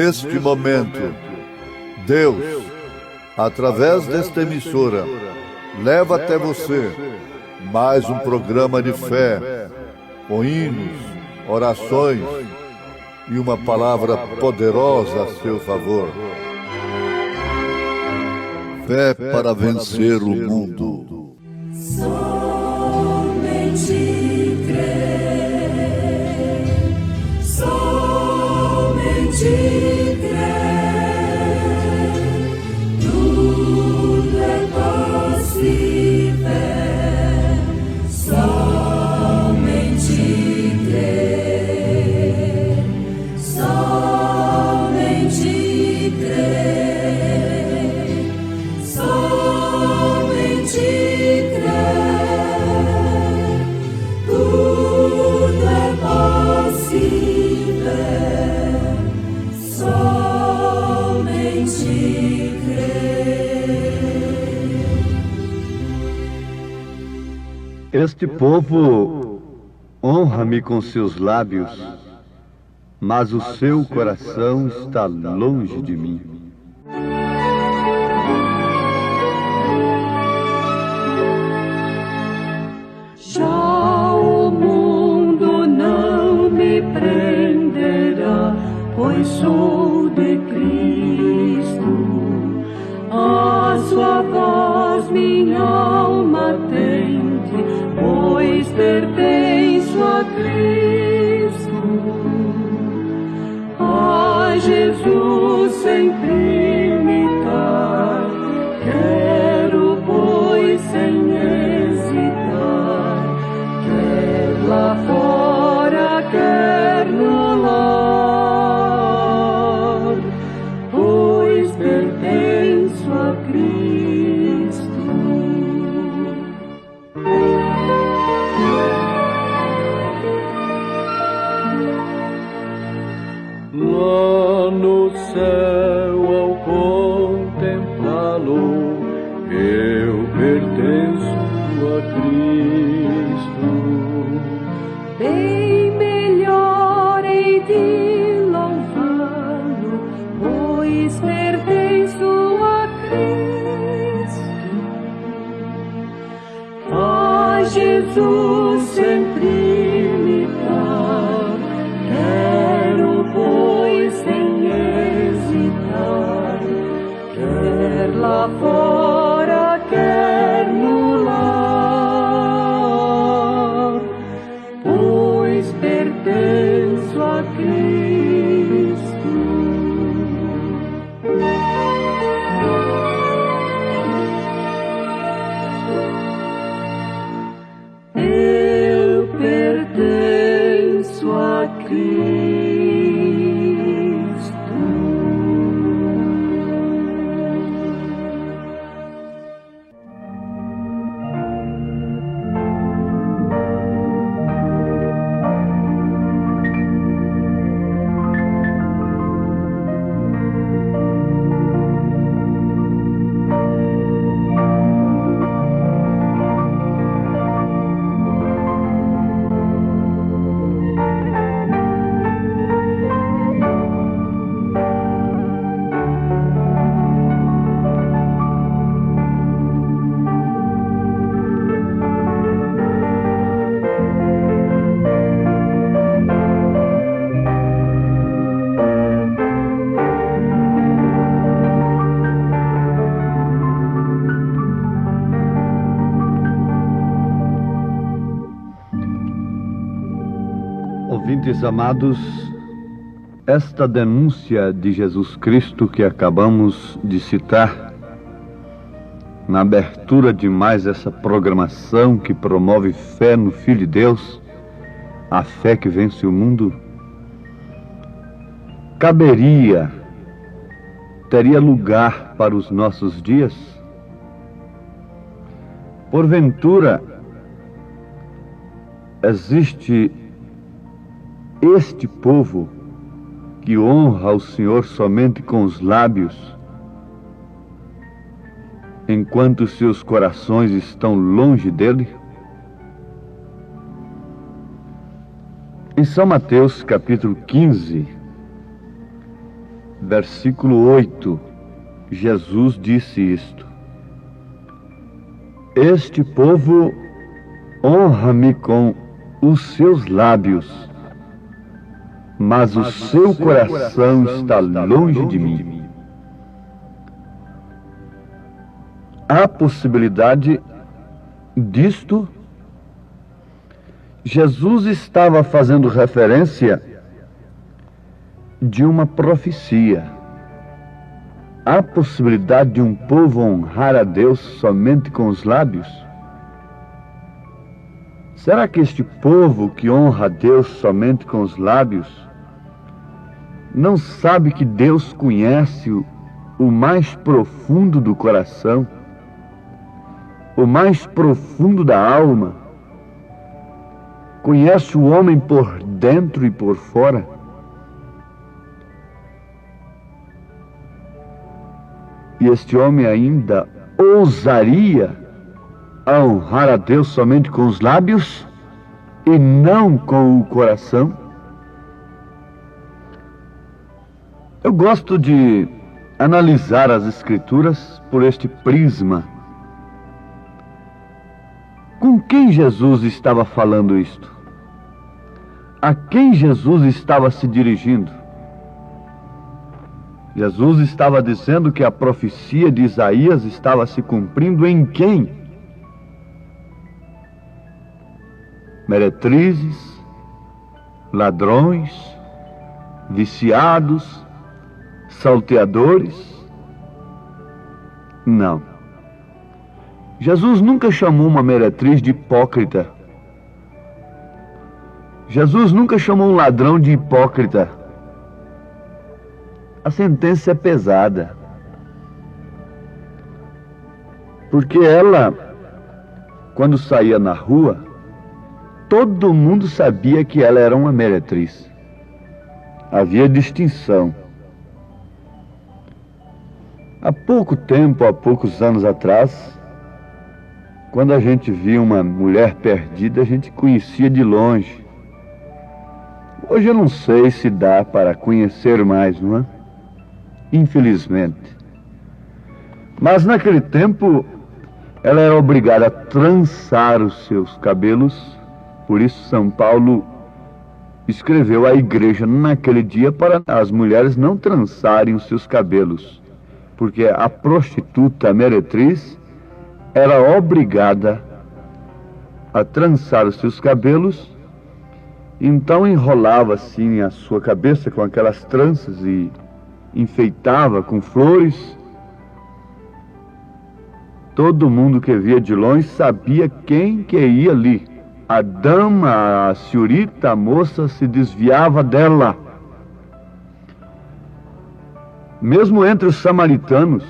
neste momento, Deus, através desta emissora, leva até você mais um programa de fé, com hinos, orações e uma palavra poderosa a seu favor. Fé para vencer o mundo. Somente crer, somente crer, tudo é possível, somente crer, somente crer, somente crer, tudo é possível, somente crer. Este povo honra-me com seus lábios, mas o seu coração está longe de mim. Já o mundo não me prenderá, pois sou de Cristo. A sua voz minha alma atende, pois pertenço a Cristo. A Jesus sempre imitar, quero, pois, sem hesitar, quer lá fora, quer no lar, pois pertenço a Cristo. Lá no céu, ao contemplá-lo, eu pertenço a Cristo. Bem melhor hei de louvá-lo, pois pertenço a Cristo. A Jesus sempre imitar, quero, pois, sem hesitar, quer lá fora, quer no lar, pois pertenço a Cristo. Eu pertenço a Cristo. Ouvintes amados, esta denúncia de Jesus Cristo que acabamos de citar, na abertura de mais essa programação que promove fé no Filho de Deus, a fé que vence o mundo, teria lugar para os nossos dias? Porventura, existe este povo que honra o Senhor somente com os lábios, enquanto seus corações estão longe dele? Em São Mateus, capítulo 15, versículo 8, Jesus disse isto: Este povo honra-me com os seus lábios, mas o seu coração está longe de mim. Há possibilidade disto? Jesus estava fazendo referência de uma profecia. Há possibilidade de um povo honrar a Deus somente com os lábios? Será que este povo que honra a Deus somente com os lábios não sabe que Deus conhece o mais profundo do coração, o mais profundo da alma? Conhece o homem por dentro e por fora? E este homem ainda ousaria a honrar a Deus somente com os lábios e não com o coração? Eu gosto de analisar as Escrituras por este prisma. Com quem Jesus estava falando isto? A quem Jesus estava se dirigindo? Jesus estava dizendo que a profecia de Isaías estava se cumprindo em quem? Meretrizes, ladrões, viciados, salteadores? Não. Jesus nunca chamou uma meretriz de hipócrita. Jesus nunca chamou um ladrão de hipócrita. A sentença é pesada. Porque ela, quando saía na rua, todo mundo sabia que ela era uma meretriz. Havia distinção. Há pouco tempo, há poucos anos atrás, quando a gente via uma mulher perdida, a gente conhecia de longe. Hoje eu não sei se dá para conhecer mais, não é? Infelizmente. Mas naquele tempo, ela era obrigada a trançar os seus cabelos. Por isso São Paulo escreveu à igreja naquele dia para as mulheres não trançarem os seus cabelos, porque a prostituta, a meretriz, era obrigada a trançar os seus cabelos. Então enrolava assim a sua cabeça com aquelas tranças e enfeitava com flores. Todo mundo que via de longe sabia quem que ia ali. A dama, a senhorita, a moça se desviava dela. Mesmo entre os samaritanos,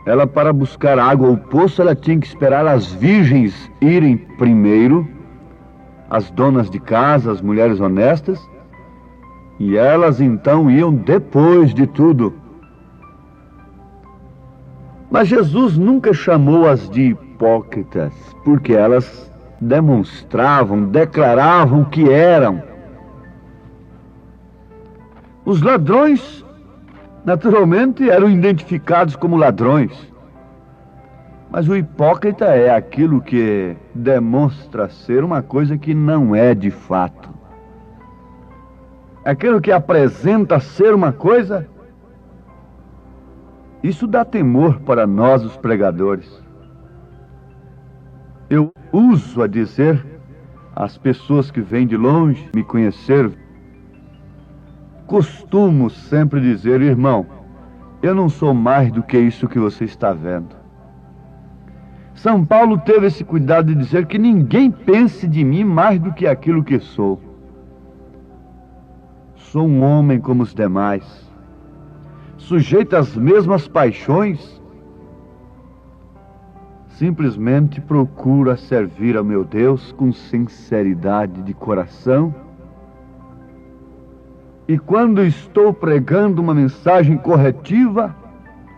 ela, para buscar água ao poço, ela tinha que esperar as virgens irem primeiro, as donas de casa, as mulheres honestas, e elas então iam depois de tudo. Mas Jesus nunca chamou-as de hipócritas, porque elas demonstravam, declaravam que eram. Os ladrões, naturalmente, eram identificados como ladrões. Mas o hipócrita é aquilo que demonstra ser uma coisa que não é de fato. Aquilo que apresenta ser uma coisa. Isso dá temor para nós, os pregadores. Eu uso a dizer às pessoas que vêm de longe me conhecer, costumo sempre dizer: irmão, eu não sou mais do que isso que você está vendo. São Paulo teve esse cuidado de dizer que ninguém pense de mim mais do que aquilo que sou. Sou um homem como os demais, sujeito às mesmas paixões. Simplesmente procuro servir ao meu Deus com sinceridade de coração. E quando estou pregando uma mensagem corretiva,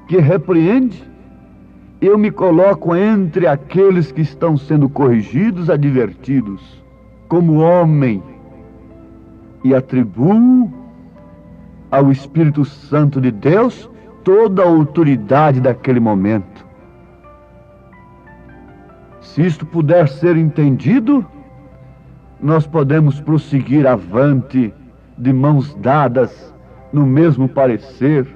que repreende, eu me coloco entre aqueles que estão sendo corrigidos, advertidos, como homem, e atribuo ao Espírito Santo de Deus toda a autoridade daquele momento. Se isto puder ser entendido, nós podemos prosseguir avante de mãos dadas no mesmo parecer,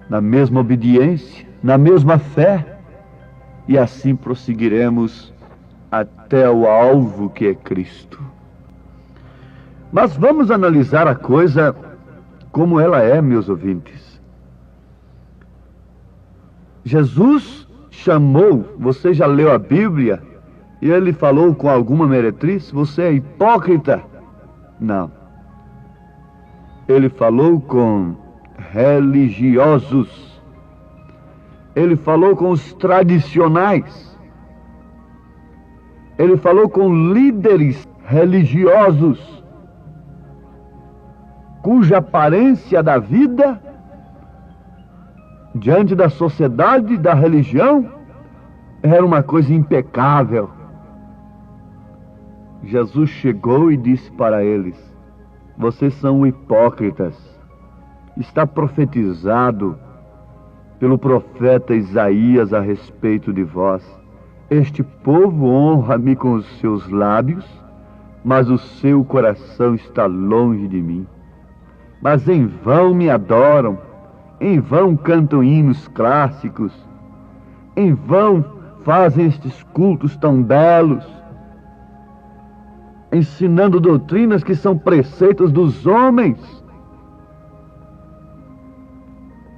na mesma obediência, na mesma fé, e assim prosseguiremos até o alvo que é Cristo. Mas vamos analisar a coisa como ela é, meus ouvintes. Jesus chamou, você já leu a Bíblia, e ele falou com alguma meretriz: você é hipócrita? Não. Ele falou com religiosos. Ele falou com os tradicionais. Ele falou com líderes religiosos, cuja aparência da vida, diante da sociedade, da religião, era uma coisa impecável. Jesus chegou e disse para eles: vocês são hipócritas. Está profetizado pelo profeta Isaías a respeito de vós. Este povo honra-me com os seus lábios, mas o seu coração está longe de mim. Mas em vão me adoram, em vão cantam hinos clássicos, em vão fazem estes cultos tão belos, ensinando doutrinas que são preceitos dos homens.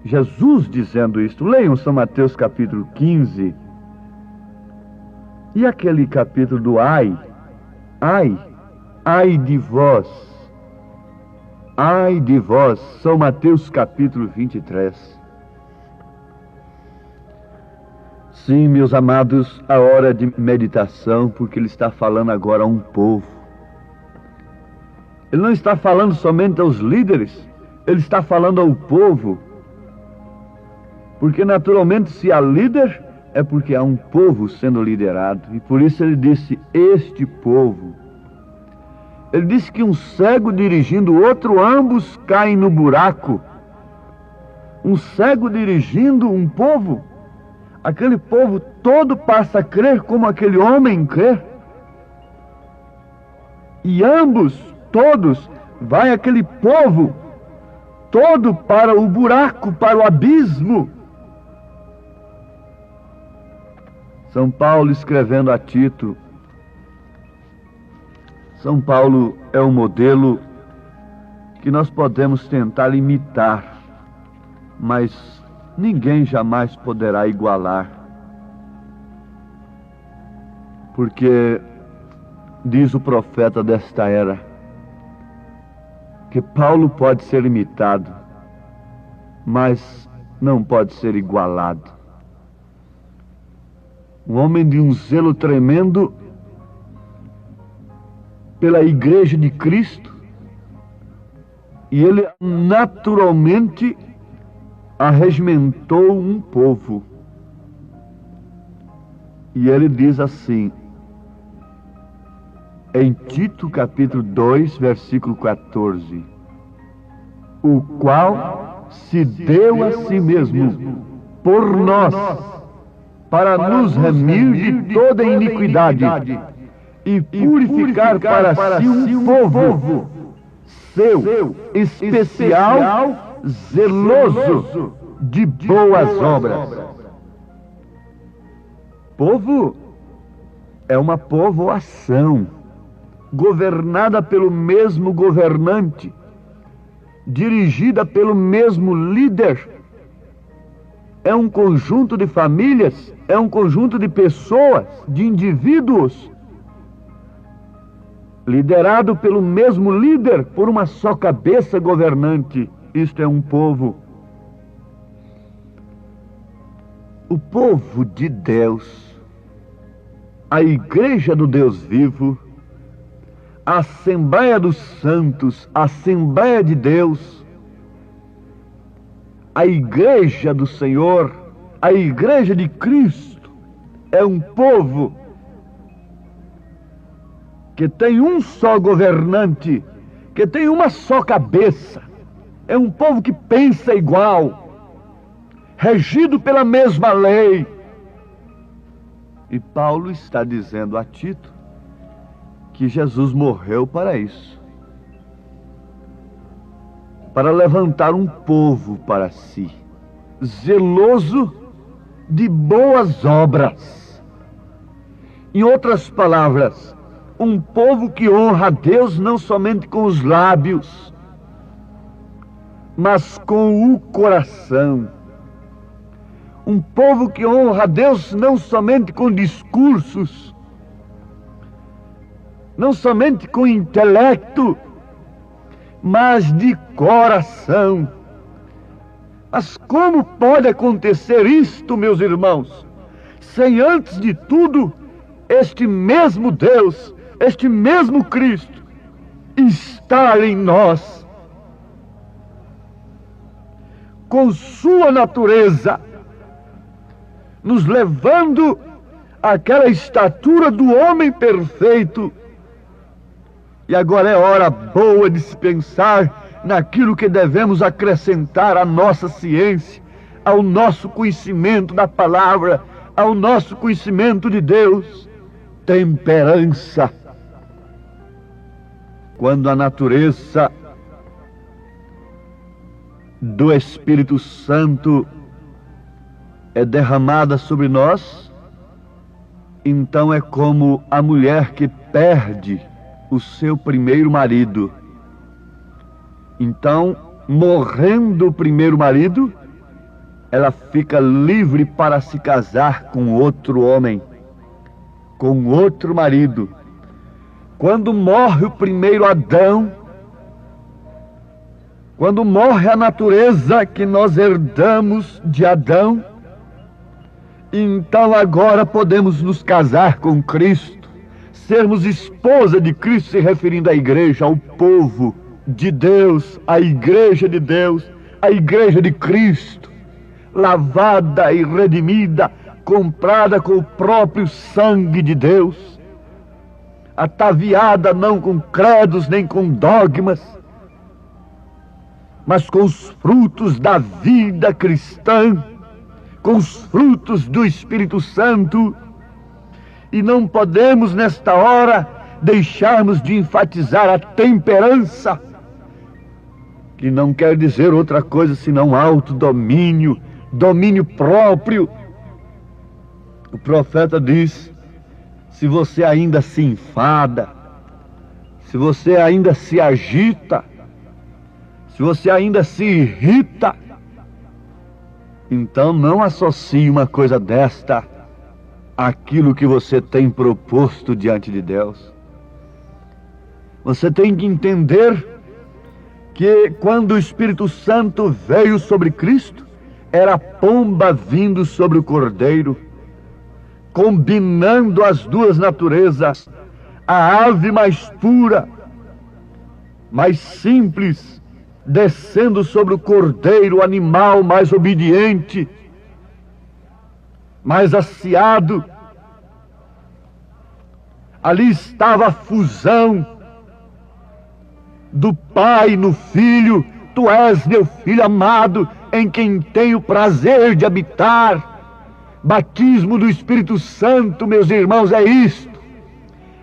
Jesus dizendo isto. Leiam São Mateus capítulo 15. E aquele capítulo do ai de vós, ai de vós, São Mateus capítulo 23. Sim, meus amados, a hora de meditação, porque ele está falando agora a um povo. Ele não está falando somente aos líderes, ele está falando ao povo. Porque naturalmente, se há líder, é porque há um povo sendo liderado. E por isso ele disse: este povo. Ele disse que um cego dirigindo o outro, ambos caem no buraco. Um cego dirigindo um povo, aquele povo todo passa a crer como aquele homem crê. E ambos, todos, vai aquele povo todo para o buraco, para o abismo. São Paulo escrevendo a Tito. São Paulo é um modelo que nós podemos tentar imitar, mas ninguém jamais poderá igualar. Porque diz o profeta desta era que Paulo pode ser imitado, mas não pode ser igualado. Um homem de um zelo tremendo pela Igreja de Cristo, e ele naturalmente arregimentou um povo. E ele diz assim, em Tito capítulo 2, versículo 14: o qual se deu a si mesmo por nós, para nos remir de toda iniquidade e purificar para si um povo seu, especial, zeloso de boas obras. Povo é uma povoação, governada pelo mesmo governante, dirigida pelo mesmo líder. É um conjunto de famílias, é um conjunto de pessoas, de indivíduos, liderado pelo mesmo líder, por uma só cabeça governante. Isto é um povo. O povo de Deus, a Igreja do Deus vivo, a Assembleia dos Santos, a Assembleia de Deus, a Igreja do Senhor, a Igreja de Cristo, é um povo que tem um só governante, que tem uma só cabeça, é um povo que pensa igual, regido pela mesma lei. E Paulo está dizendo a Tito que Jesus morreu para isso, para levantar um povo para si, zeloso de boas obras. Em outras palavras, um povo que honra a Deus não somente com os lábios, mas com o coração. Um povo que honra a Deus não somente com discursos, não somente com intelecto, mas de coração. Mas como pode acontecer isto, meus irmãos, sem antes de tudo este mesmo Deus, este mesmo Cristo estar em nós, com sua natureza, nos levando àquela estatura do homem perfeito. E agora é hora boa de se pensar naquilo que devemos acrescentar à nossa ciência, ao nosso conhecimento da palavra, ao nosso conhecimento de Deus. Temperança. Quando a natureza do Espírito Santo é derramada sobre nós, então é como a mulher que perde o seu primeiro marido. Então, morrendo o primeiro marido, ela fica livre para se casar com outro homem, com outro marido. Quando morre o primeiro Adão, quando morre a natureza que nós herdamos de Adão, então agora podemos nos casar com Cristo, sermos esposa de Cristo, se referindo à igreja, ao povo de Deus, à igreja de Deus, à igreja de Cristo, lavada e redimida, comprada com o próprio sangue de Deus, ataviada não com credos nem com dogmas, mas com os frutos da vida cristã, com os frutos do Espírito Santo. E não podemos nesta hora deixarmos de enfatizar a temperança, que não quer dizer outra coisa senão autodomínio, domínio próprio. O profeta diz: se você ainda se enfada, se você ainda se agita, se você ainda se irrita, então não associe uma coisa desta àquilo que você tem proposto diante de Deus. Você tem que entender que quando o Espírito Santo veio sobre Cristo, era a pomba vindo sobre o Cordeiro, combinando as duas naturezas, a ave mais pura, mais simples, descendo sobre o Cordeiro, o animal mais obediente, mais aciado. Ali estava a fusão do Pai no Filho. Tu és meu Filho amado, em quem tenho prazer de habitar. Batismo do Espírito Santo, meus irmãos, é isto.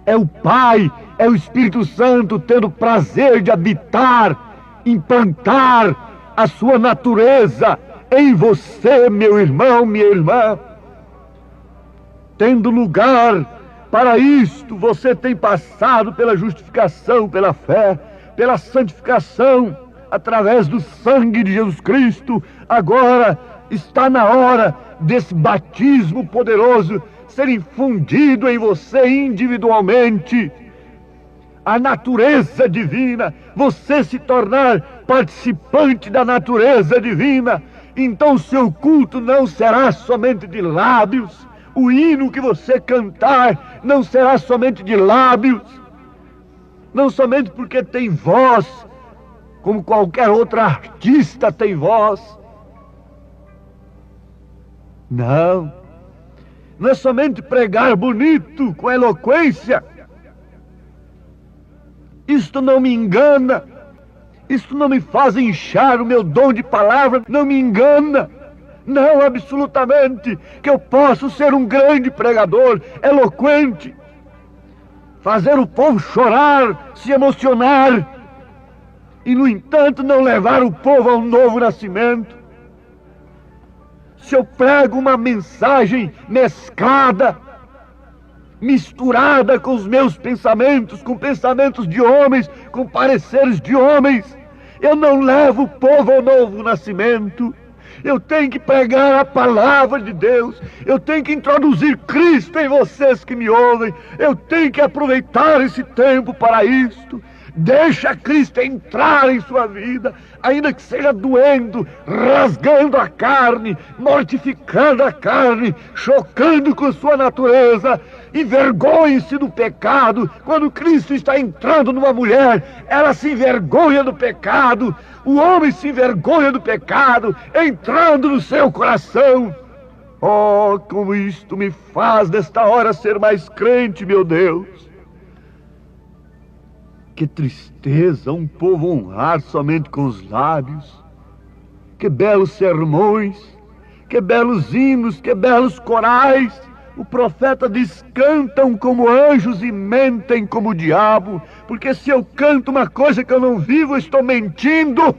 É o Pai, é o Espírito Santo tendo prazer de habitar, implantar a sua natureza em você, meu irmão, minha irmã. Tendo lugar para isto, você tem passado pela justificação, pela fé, pela santificação, através do sangue de Jesus Cristo. Agora está na hora desse batismo poderoso ser infundido em você individualmente. A natureza divina, você se tornar participante da natureza divina. Então o seu culto não será somente de lábios, o hino que você cantar não será somente de lábios, não somente porque tem voz, como qualquer outro artista tem voz. Não é somente pregar bonito, com eloquência. Isto não me engana. Isso não me faz inchar, o meu dom de palavra não me engana. Não, absolutamente, que eu posso ser um grande pregador, eloquente, fazer o povo chorar, se emocionar, e no entanto não levar o povo a um novo nascimento. Se eu prego uma mensagem mesclada, misturada com os meus pensamentos, com pensamentos de homens, com pareceres de homens, eu não levo o povo ao novo nascimento. Eu tenho que pregar a palavra de Deus. Eu tenho que introduzir Cristo em vocês que me ouvem. Eu tenho que aproveitar esse tempo para isto. Deixa Cristo entrar em sua vida, ainda que seja doendo, rasgando a carne, mortificando a carne, chocando com sua natureza. Envergonhe-se do pecado. Quando Cristo está entrando numa mulher, ela se envergonha do pecado. O homem se envergonha do pecado, entrando no seu coração. Oh, como isto me faz nesta hora ser mais crente, meu Deus. Que tristeza um povo honrar somente com os lábios. Que belos sermões, que belos hinos, que belos corais. O profeta diz: cantam como anjos e mentem como o diabo. Porque se eu canto uma coisa que eu não vivo, eu estou mentindo.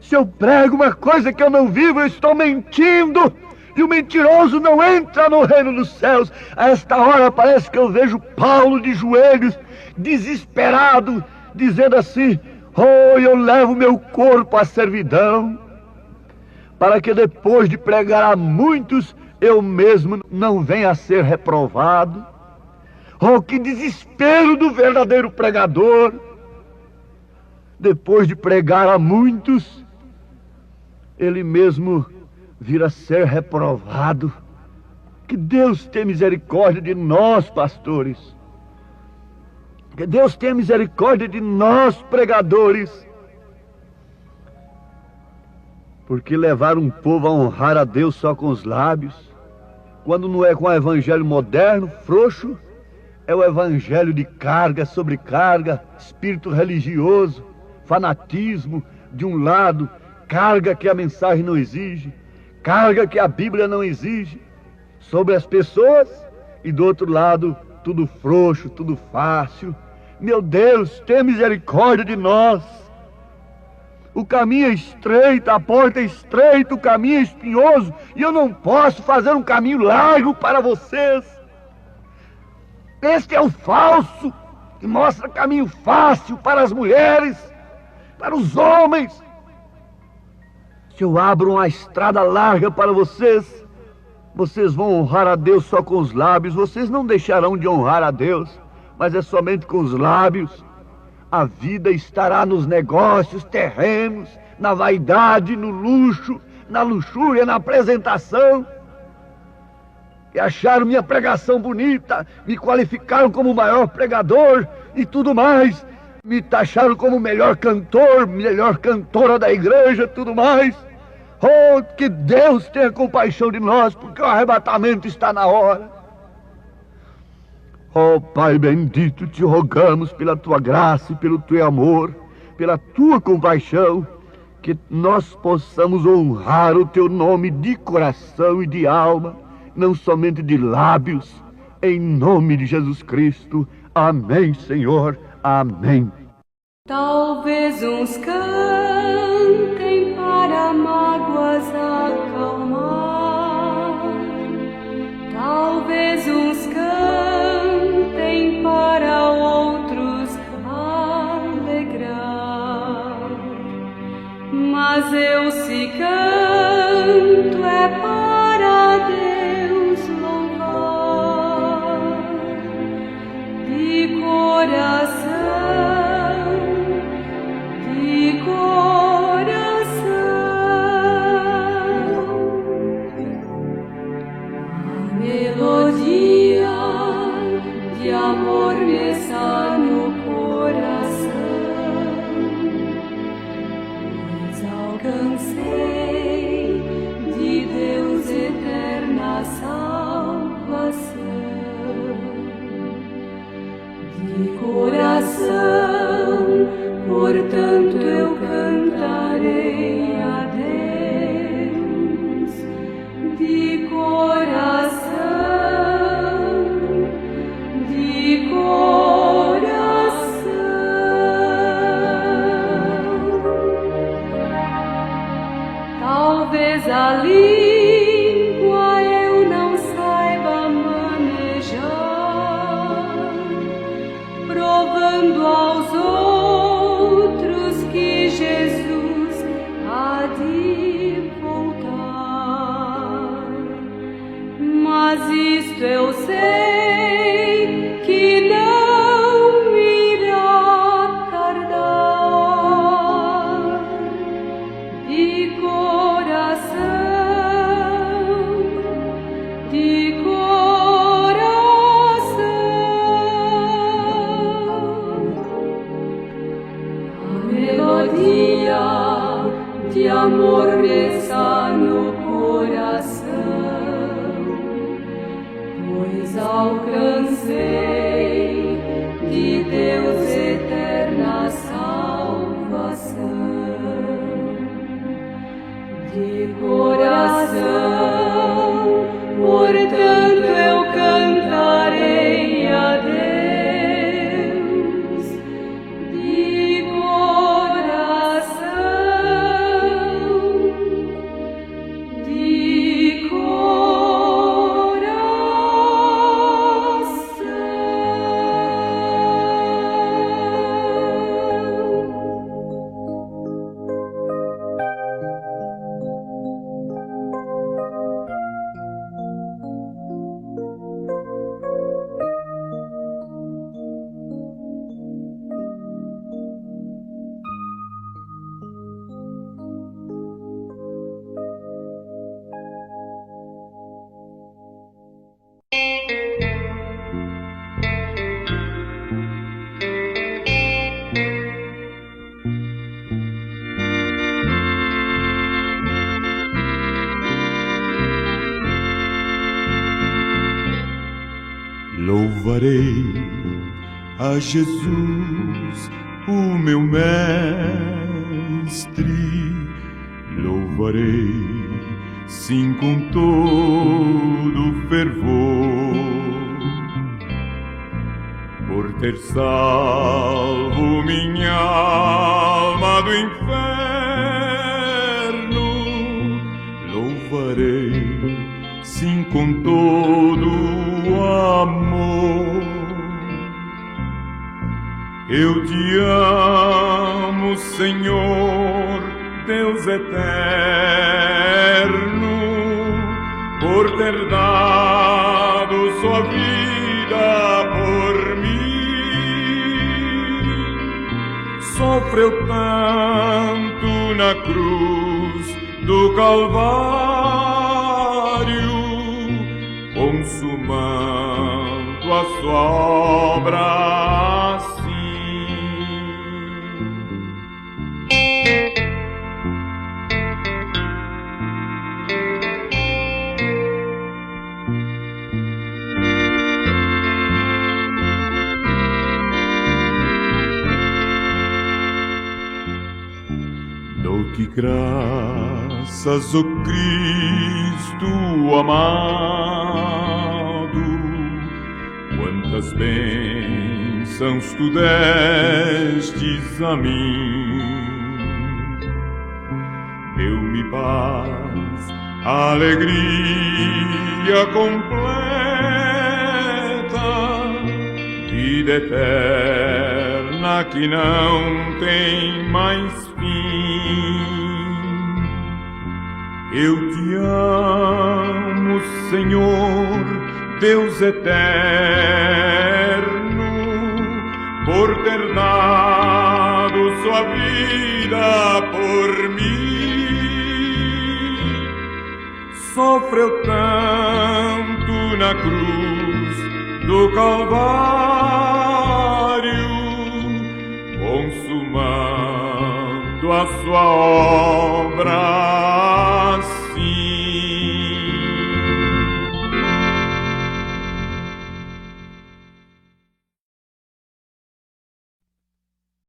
Se eu prego uma coisa que eu não vivo, eu estou mentindo. E o mentiroso não entra no reino dos céus. A esta hora parece que eu vejo Paulo de joelhos, desesperado, dizendo assim: oh, eu levo meu corpo à servidão, para que depois de pregar a muitos, eu mesmo não venha a ser reprovado. Oh, que desespero do verdadeiro pregador! Depois de pregar a muitos, ele mesmo vir a ser reprovado. Que Deus tenha misericórdia de nós, pastores. Que Deus tenha misericórdia de nós, pregadores. Porque levar um povo a honrar a Deus só com os lábios, quando não é com o evangelho moderno, frouxo, é o evangelho de carga, sobrecarga, espírito religioso, fanatismo de um lado, carga que a mensagem não exige, carga que a Bíblia não exige sobre as pessoas, e do outro lado, tudo frouxo, tudo fácil. Meu Deus, tenha misericórdia de nós. O caminho é estreito, a porta é estreita, o caminho é espinhoso, e eu não posso fazer um caminho largo para vocês. Este é o falso, que mostra caminho fácil para as mulheres, para os homens. Se eu abro uma estrada larga para vocês, vocês vão honrar a Deus só com os lábios. Vocês não deixarão de honrar a Deus, mas é somente com os lábios. A vida estará nos negócios terrenos, na vaidade, no luxo, na luxúria, na apresentação. E acharam minha pregação bonita, me qualificaram como o maior pregador e tudo mais. Me taxaram como o melhor cantor, melhor cantora da igreja, tudo mais. Oh, que Deus tenha compaixão de nós, porque o arrebatamento está na hora. Oh, Pai bendito, te rogamos pela tua graça e pelo teu amor, pela tua compaixão, que nós possamos honrar o teu nome de coração e de alma, não somente de lábios, em nome de Jesus Cristo. Amém, Senhor. Amém. Talvez uns cantem para mágoas acalmar, talvez uns cantem para outros alegrar, mas eu se canto é para Deus louvar de coração. De coração. talvez a língua eu não saiba manejar, provando aos outros que Jesus há de voltar. Mas isto eu sei que não irá tardar. De coração, a melodia de amor desça no coração, pois alcancei de Deus eterna salvação. De coração, portanto eu cantarei a Deus. De coração, de Louvarei a Jesus, o meu mestre. Louvarei, sim, com todo fervor, por ter salvo minha alma do inferno. Louvarei, sim, com todo amor. Eu te amo, Senhor, Deus eterno, por ter dado sua vida por mim. Sofreu tanto na cruz do Calvário, consumando a sua obra assim. Dou-te graças, ó Cristo amado, quantas bênçãos tu destes a mim. Deu-me paz, alegria completa, vida eterna que não tem mais fim. Eu te amo, Senhor, Deus eterno, por ter dado sua vida por mim. Sofreu tanto na cruz do Calvário, consumando a sua obra.